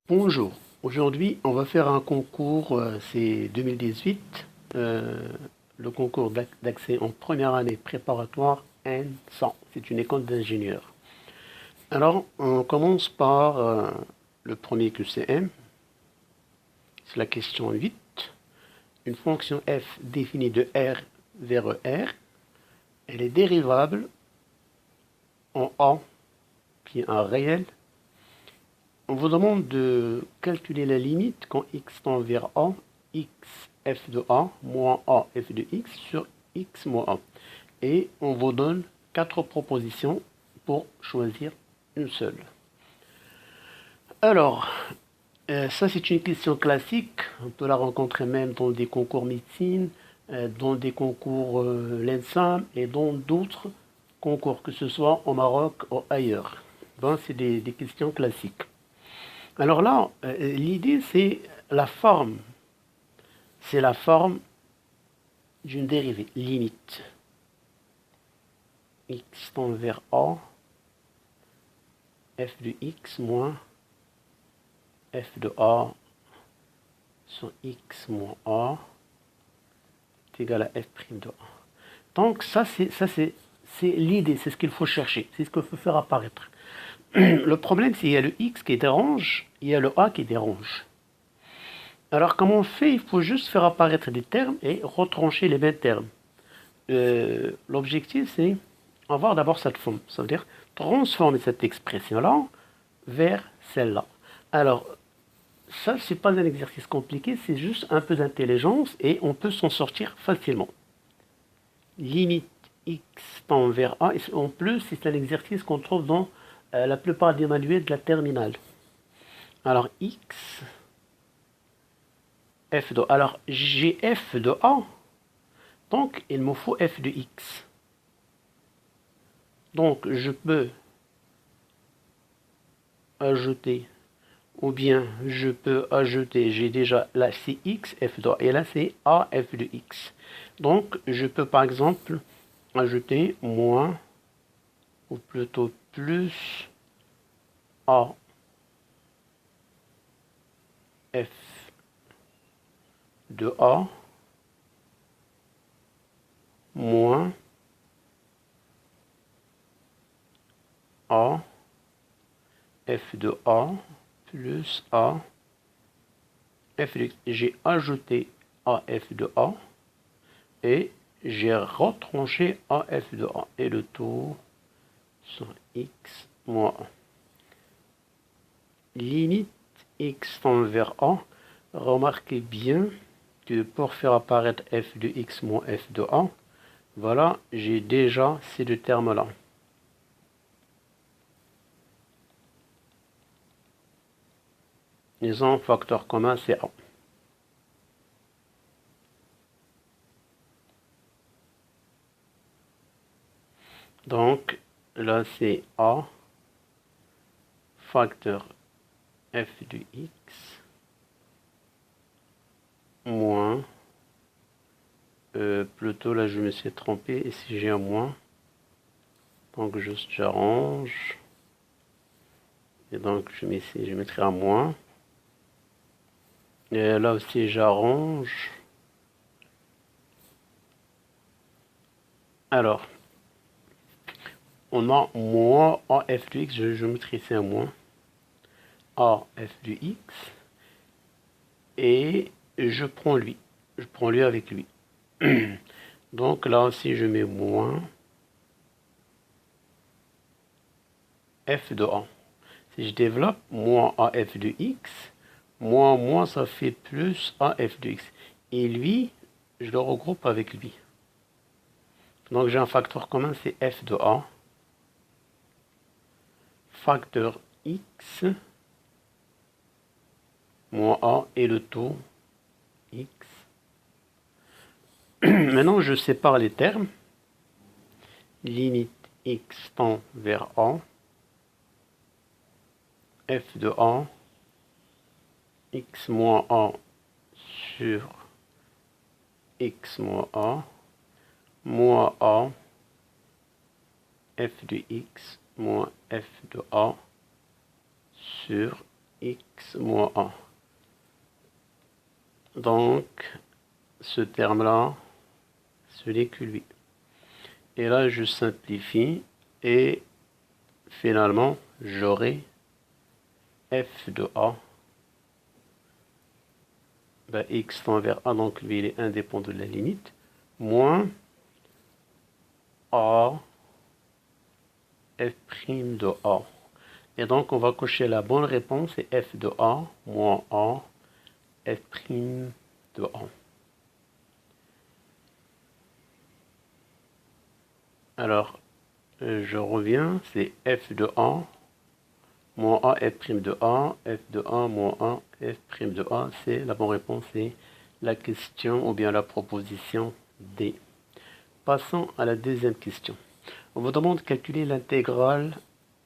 Bonjour, aujourd'hui on va faire un concours, c'est 2018, le concours d'accès en première année préparatoire N100, c'est une école d'ingénieurs. Alors on commence par le premier QCM, c'est la question 8. Une fonction f définie de R vers R, elle est dérivable en A, qui est un réel. On vous demande de calculer la limite quand x tend vers a, x f de a moins a f de x sur x moins a. Et on vous donne 4 propositions pour choisir une seule. Alors, ça c'est une question classique. On peut la rencontrer même dans des concours médecine, dans des concours l'ENSAM et dans d'autres concours, que ce soit au Maroc ou ailleurs. Bon, c'est des questions classiques. Alors là, l'idée, c'est la forme. C'est la forme d'une dérivée, limite. X tend vers A, f de x moins f de A sur x moins A est égal à f' de A. Donc ça, c'est l'idée, c'est ce qu'il faut chercher, c'est ce qu'il faut faire apparaître. Le problème, c'est qu'il y a le x qui dérange, il y a le a qui dérange. Alors, comment on fait? Il faut juste faire apparaître des termes et retrancher les mêmes termes. L'objectif, c'est avoir d'abord cette forme. Ça veut dire transformer cette expression-là vers celle-là. Alors, ça, c'est pas un exercice compliqué, c'est juste un peu d'intelligence et on peut s'en sortir facilement. Limite x tend vers a. Et en plus, c'est un exercice qu'on trouve dans la plupart des manuels de la terminale. Alors, x f de A. Alors, j'ai f de A, donc il me faut f de x. Donc, je peux ajouter, ou bien je peux ajouter, j'ai déjà là c'est x f de A, et là c'est a f de x. Donc, je peux par exemple ajouter moins, ou plutôt plus, a f de A moins a f de A plus a f de x. J'ai ajouté a f de A et j'ai retranché a f de A. Et le tout sur x moins a. Limite x tend vers a. Remarquez bien que pour faire apparaître f de x moins f de a, voilà, j'ai déjà ces deux termes-là. Ils ont un facteur commun, c'est a. Donc, là, c'est a facteur f de x moins, plutôt là, je me suis trompé, et si j'ai un moins, donc juste j'arrange, et donc je mettrai un moins, et là aussi j'arrange. Alors, on a moins AF de x, je mettrai ici un moins, AF de x, et je prends lui avec lui. Donc là aussi je mets moins f de a. Si je développe, moins AF de x, moins ça fait plus AF de x. Et lui, je le regroupe avec lui. Donc j'ai un facteur commun, c'est f de a. Facteur x moins a et le taux x. Maintenant, je sépare les termes. Limite x tend vers a. F de a. X moins a sur x moins a. Moins a. F de x moins f de a sur x moins a. Donc, ce terme-là, ce n'est que lui. Et là, je simplifie et finalement, j'aurai f de a. Ben, x tend vers a, donc lui, il est indépendant de la limite, moins a f' de a. Et donc, on va cocher la bonne réponse, c'est f de a moins a f' de a. Alors, je reviens, c'est f de a moins a f' de a, f de a moins a f' de a, c'est la bonne réponse, c'est la question ou bien la proposition D. Passons à la deuxième question. On vous demande de calculer l'intégrale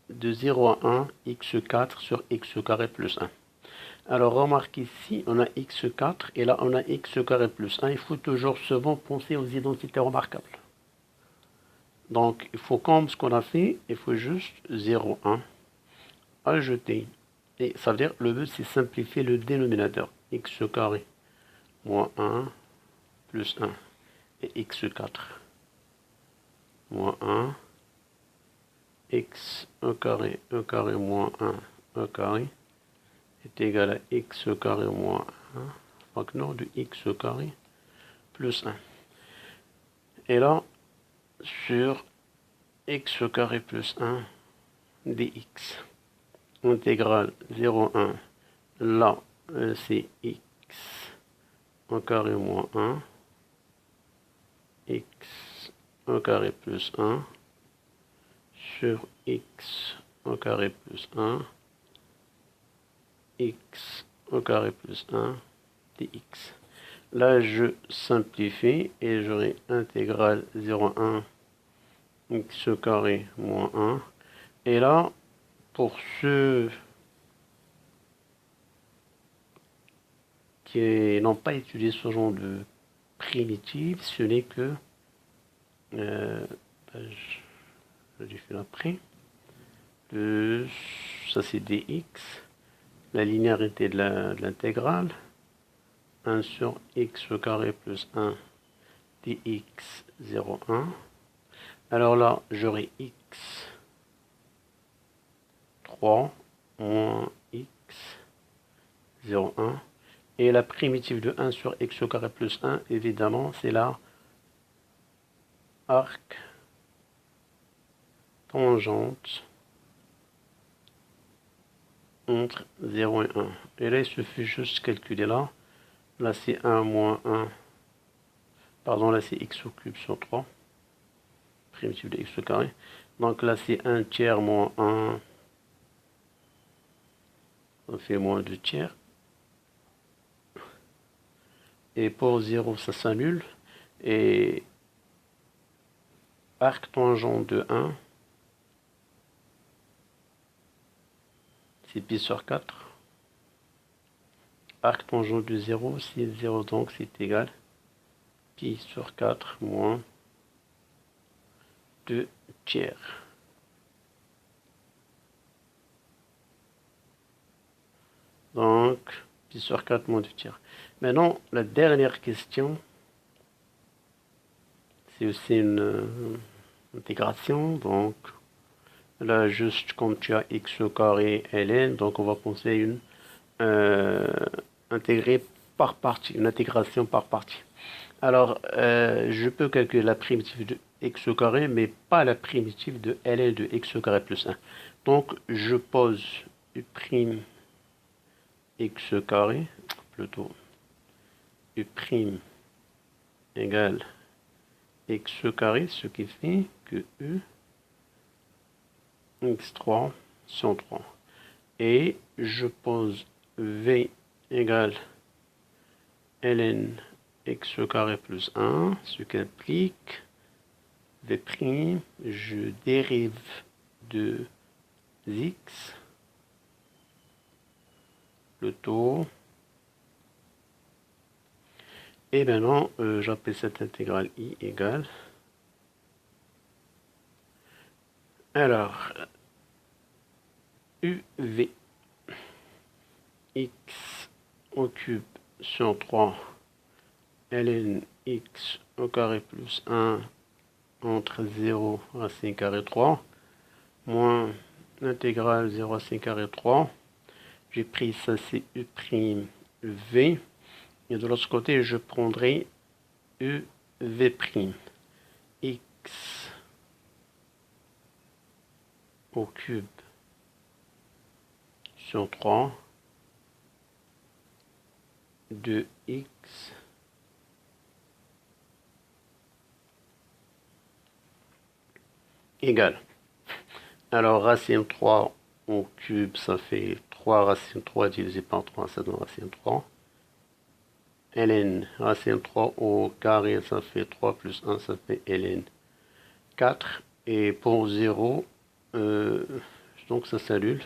de 0 à 1 x4 sur x carré plus 1. Alors remarquez ici, on a x4 et là on a x carré plus 1. Il faut toujours souvent penser aux identités remarquables. Donc il faut comme ce qu'on a fait, il faut juste 0, 1, ajouter. Et ça veut dire, le but c'est simplifier le dénominateur. X carré moins 1 plus 1 et x4 moins 1 x 1 carré moins 1 carré est égal à x carré moins 1, donc non, de x carré plus 1. Et là, sur x carré plus 1 dx, intégrale 0, 1, là, c'est x 1 carré moins 1, x 1 carré plus 1, sur x 1 carré plus 1, x au carré plus 1 dx. Là, je simplifie et j'aurai intégrale 0,1 x au carré moins 1. Et là, pour ceux qui n'ont pas étudié ce genre de primitive, ce n'est que, je l'ai fait après, ça c'est dx, la linéarité de l'intégrale, 1 sur x au carré plus 1 dx 0,1. Alors là, j'aurai x 3 moins x 0,1. Et la primitive de 1 sur x au carré plus 1, évidemment, c'est la arc tangente entre 0 et 1. Et là, il suffit juste de calculer là. Là, c'est 1 moins 1. Pardon, là, c'est x au cube sur 3. Primitive de x au carré. Donc là, c'est 1 tiers moins 1. On fait moins 2 tiers. Et pour 0, ça s'annule. Et arc tangent de 1, c'est pi sur 4. Arc tangent de 0, c'est 0, donc c'est égal pi sur 4 moins 2 tiers. Donc, pi sur 4 moins 2 tiers. Maintenant, la dernière question, c'est aussi une intégration. Donc, là, juste comme tu as x au carré ln, donc on va penser à une intégrée par partie, une intégration par partie. Alors, je peux calculer la primitive de x au carré, mais pas la primitive de ln de x au carré plus 1. Donc, je pose u' x carré, plutôt u' égale x carré, ce qui fait que u x3 sur 3. Et je pose v égale ln x carré plus 1, ce qui implique v', je dérive de x, le taux, et maintenant j'appelle cette intégrale i égale, alors uv x au cube sur 3 ln x au carré plus 1 entre 0 racine carré 3 moins l'intégrale 0 racine carré 3. J'ai pris ça, c'est u prime v. Et de l'autre côté, je prendrai u v prime. X au cube sur 3 de x égale. Alors, racine 3 au cube, ça fait 3 racine 3 divisé par 3, ça donne racine 3. ln racine 3 au carré, ça fait 3 plus 1, ça fait ln 4. Et pour 0, donc ça s'annule.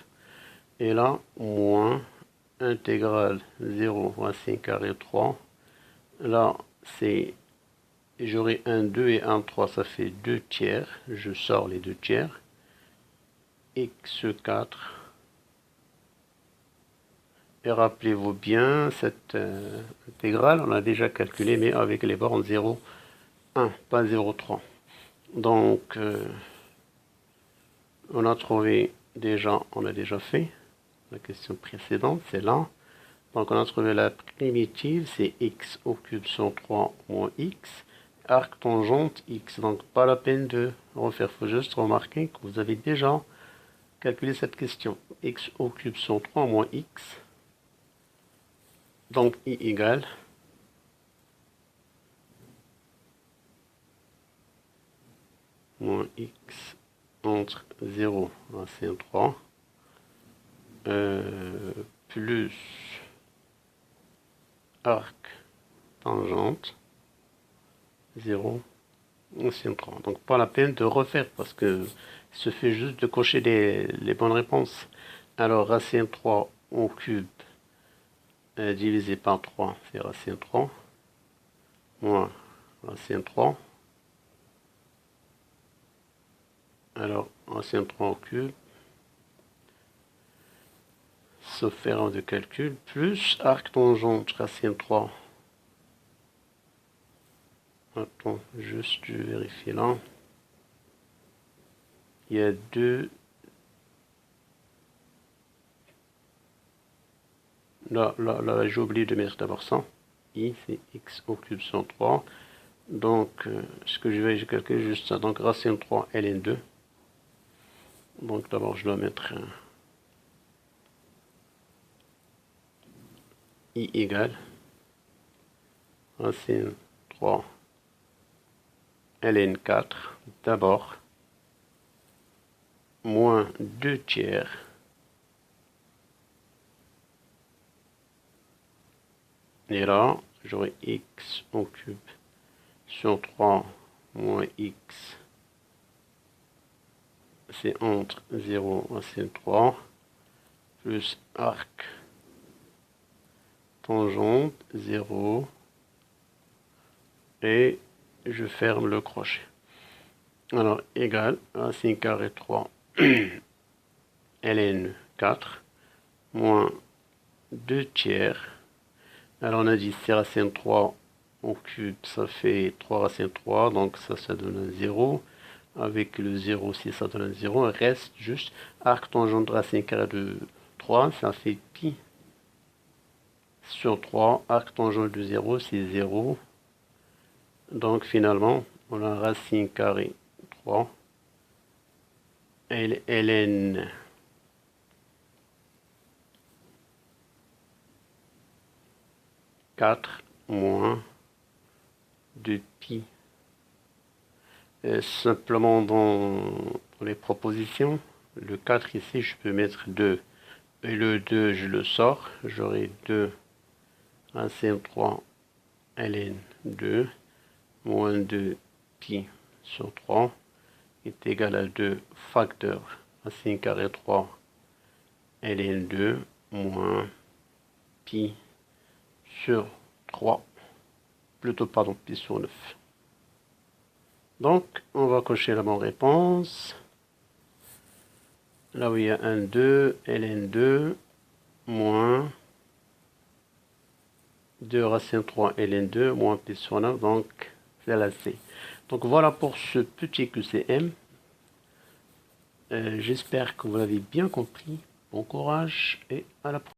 Et là, moins intégrale 0 racine carré 3. Là, c'est, j'aurai 1, 2 et 1, 3, ça fait 2 tiers. Je sors les 2 tiers. x4. Et rappelez-vous bien, cette intégrale, on a déjà calculé, mais avec les bornes 0, 1, pas 0, 3. Donc, on a trouvé déjà, on a déjà fait la question précédente, c'est là. Donc, on a trouvé la primitive, c'est x au cube sur 3 moins x, arc tangente x. Donc, pas la peine de refaire, il faut juste remarquer que vous avez déjà calculé cette question. X au cube sur 3 moins x. Donc, i égale moins x entre 0 racine 3 plus arc tangente 0 racine 3. Donc, pas la peine de refaire parce que il suffit juste de cocher les bonnes réponses. Alors, racine 3 au cube divisé par 3, c'est racine 3, moins racine 3. Alors, racine 3 au cube, sauf erreur de calcul, plus arc tangente racine 3. Attends, juste je vérifie là. Il y a deux. Là, j'ai oublié de mettre d'abord ça. I, c'est x au cube sur 3. Donc, ce que je vais, j'ai calculé juste ça. Donc, racine 3, ln 2. Donc, d'abord, je dois mettre i égale racine 3, ln 4. D'abord, moins 2 tiers. Et là, j'aurai x au cube sur 3 moins x. C'est entre 0 racine 3 plus arc tangente 0 et je ferme le crochet. Alors, égal racine carré 3 ln 4 moins 2 tiers. Alors, on a dit c'est racine 3 au cube, ça fait 3 racine 3, donc ça donne un 0. Avec le 0 aussi, ça donne un 0. Il reste juste arc tangente racine carré de 3, ça fait pi sur 3. Arc tangente de 0, c'est 0. Donc, finalement, on a racine carré 3. ln 4 moins 2 pi. Simplement dans les propositions, le 4 ici, je peux mettre 2. Et le 2, je le sors. J'aurai 2 racine 3 ln 2 moins 2 pi sur 3 est égal à 2 facteur racine carré 3 ln 2 moins pi sur 3, plutôt pardon, pi sur 9. Donc, on va cocher la bonne réponse. Là où il y a un 2, ln 2, moins 2 racine 3 ln 2 moins p sur 1, donc c'est la C. Donc voilà pour ce petit QCM. J'espère que vous l'avez bien compris. Bon courage et à la prochaine.